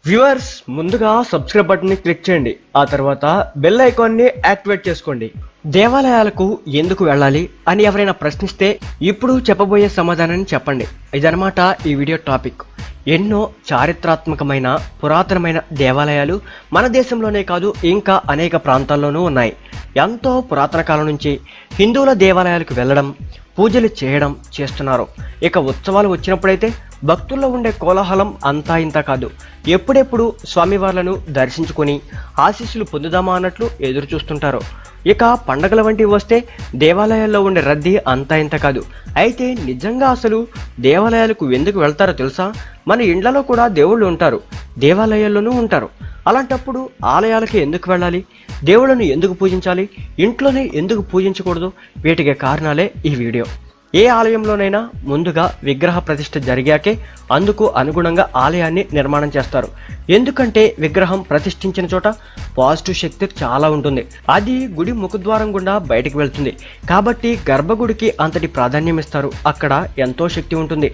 Viewers, ముందుగా subscribe button ని click చేయండి. ఆ తర్వాత బెల్ ఐకాన్ ని యాక్టివేట్ చేసుకోండి. దేవాలయాలకు ఎందుకు వెళ్ళాలి అని ఎవరైనా ప్రశ్నిస్తే ఇప్పుడు చెప్పబోయే సమాధానాన్ని చెప్పండి. ఇదన్నమాట ఈ వీడియో టాపిక్. ఎన్నో చారిత్రాత్మకమైన పురాతనమైన దేవాలయాలు మన దేశంలోనే కాదు ఇంకా అనేక ప్రాంతాల్లోనూ ఉన్నాయి. ఎంతో పురాతన కాలం నుంచి హిందువుల దేవాలయాలకు వెళ్ళడం, పూజలు చేయడం చేస్తున్నారు. ఇక ఉత్సవాలు వచ్చినప్పుడైతే భక్తుల్లో ఉండే కోలాహలం అంతా ఇంత కాదు. ఎప్పుడెప్పుడు స్వామివార్లను దర్శించుకొని ఆశీస్సులు పొందుదామా అన్నట్లు ఎదురు చూస్తుంటారు. ఇక పండగల వంటివి వస్తే దేవాలయాల్లో ఉండే రద్దీ అంతా ఇంత కాదు. అయితే నిజంగా అసలు దేవాలయాలకు ఎందుకు వెళ్తారో తెలుసా? మన ఇండ్లలో కూడా దేవుళ్ళు ఉంటారు, దేవాలయాల్లోనూ ఉంటారు. అలాంటప్పుడు ఆలయాలకి ఎందుకు వెళ్ళాలి? దేవుళ్ళను ఎందుకు పూజించాలి? ఇంట్లోనే ఎందుకు పూజించకూడదు? వీటికి కారణాలే ఈ వీడియో. ఏ ఆలయంలోనైనా ముందుగా విగ్రహ ప్రతిష్ఠ జరిగాకే అందుకు అనుగుణంగా ఆలయాన్ని నిర్మాణం చేస్తారు. ఎందుకంటే విగ్రహం ప్రతిష్ఠించిన చోట పాజిటివ్ శక్తి చాలా ఉంటుంది. అది గుడి ముఖద్వారం గుండా బయటికి వెళ్తుంది. కాబట్టి గర్భగుడికి అంతటి ప్రాధాన్యం ఇస్తారు. అక్కడ ఎంతో శక్తి ఉంటుంది.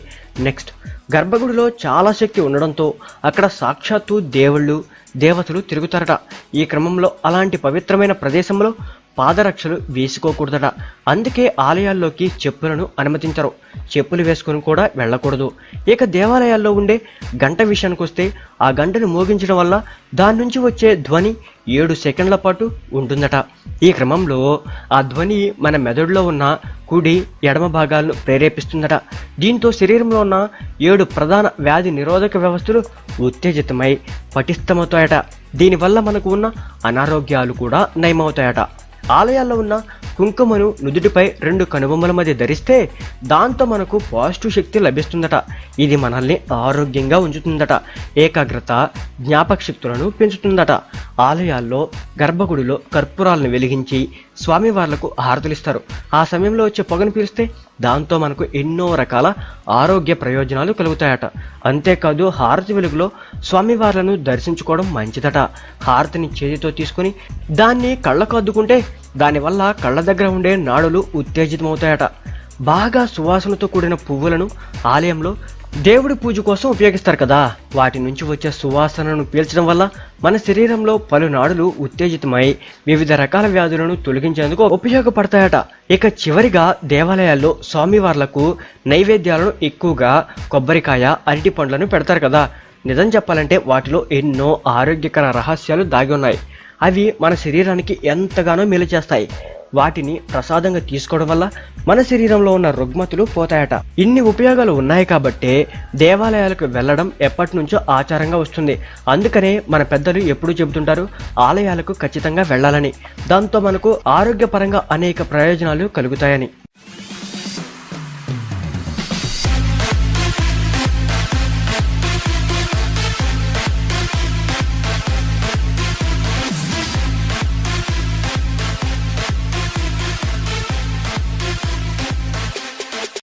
నెక్స్ట్, గర్భగుడిలో చాలా శక్తి ఉండడంతో అక్కడ సాక్షాత్తు దేవుళ్ళు దేవతలు తిరుగుతారట. ఈ క్రమంలో అలాంటి పవిత్రమైన ప్రదేశంలో పాదరక్షలు వేసుకోకూడదట. అందుకే ఆలయాల్లోకి చెప్పులను అనుమతించరు. చెప్పులు వేసుకుని కూడా వెళ్ళకూడదు. ఇక దేవాలయాల్లో ఉండే గంట విషయానికి వస్తే ఆ గంటను మోగించడం వల్ల దాని నుంచి వచ్చే ధ్వని 7 సెకండ్ల పాటు ఉంటుందట. ఈ క్రమంలో ఆ ధ్వని మన మెదడులో ఉన్న కుడి ఎడమ భాగాలను ప్రేరేపిస్తుందట. దీంతో శరీరంలో ఉన్న 7 ప్రధాన వ్యాధి నిరోధక వ్యవస్థలు ఉత్తేజితమై పటిష్టమవుతాయట. దీనివల్ల మనకు ఉన్న అనారోగ్యాలు కూడా నయమవుతాయట. ఆలయాల్లో ఉన్న కుంకుమను నుదుటిపై 2 కనుబొమ్మల మధ్య ధరిస్తే దాంతో మనకు పాజిటివ్ శక్తి లభిస్తుందట. ఇది మనల్ని ఆరోగ్యంగా ఉంచుతుందట. ఏకాగ్రత, జ్ఞాపక శక్తులను పెంచుతుందట. ఆలయాల్లో గర్భగుడిలో కర్పూరాలను వెలిగించి స్వామివార్లకు హారతులిస్తారు. ఆ సమయంలో వచ్చే పొగను పీలిస్తే దాంతో మనకు ఎన్నో రకాల ఆరోగ్య ప్రయోజనాలు కలుగుతాయట. అంతేకాదు హారతి వెలుగులో స్వామివార్లను దర్శించుకోవడం మంచిదట. హారతిని చేతితో తీసుకుని దాన్ని కళ్ళకు అద్దుకుంటే దానివల్ల కళ్ళ దగ్గర ఉండే నాడులు ఉత్తేజితమవుతాయట. బాగా సువాసనతో కూడిన పువ్వులను ఆలయంలో దేవుడి పూజ కోసం ఉపయోగిస్తారు కదా, వాటి నుంచి వచ్చే సువాసనను పీల్చడం వల్ల మన శరీరంలో పలు నాడులు ఉత్తేజితమై వివిధ రకాల వ్యాధులను తొలగించేందుకు ఉపయోగపడతాయట. ఇక చివరిగా దేవాలయాల్లో స్వామివార్లకు నైవేద్యాలను ఎక్కువగా కొబ్బరికాయ, అరటి పండ్లను పెడతారు కదా. నిజం చెప్పాలంటే వాటిలో ఎన్నో ఆరోగ్యకర రహస్యాలు దాగి ఉన్నాయి. అవి మన శరీరానికి ఎంతగానో మేలు చేస్తాయి. వాటిని ప్రసాదంగా తీసుకోవడం వల్ల మన శరీరంలో ఉన్న రుగ్మతులు పోతాయట. ఇన్ని ఉపయోగాలు ఉన్నాయి కాబట్టే దేవాలయాలకు వెళ్ళడం ఎప్పటి నుంచో ఆచారంగా వస్తుంది. అందుకనే మన పెద్దలు ఎప్పుడూ చెబుతుంటారు ఆలయాలకు ఖచ్చితంగా వెళ్ళాలని. దాంతో మనకు ఆరోగ్యపరంగా అనేక ప్రయోజనాలు కలుగుతాయని.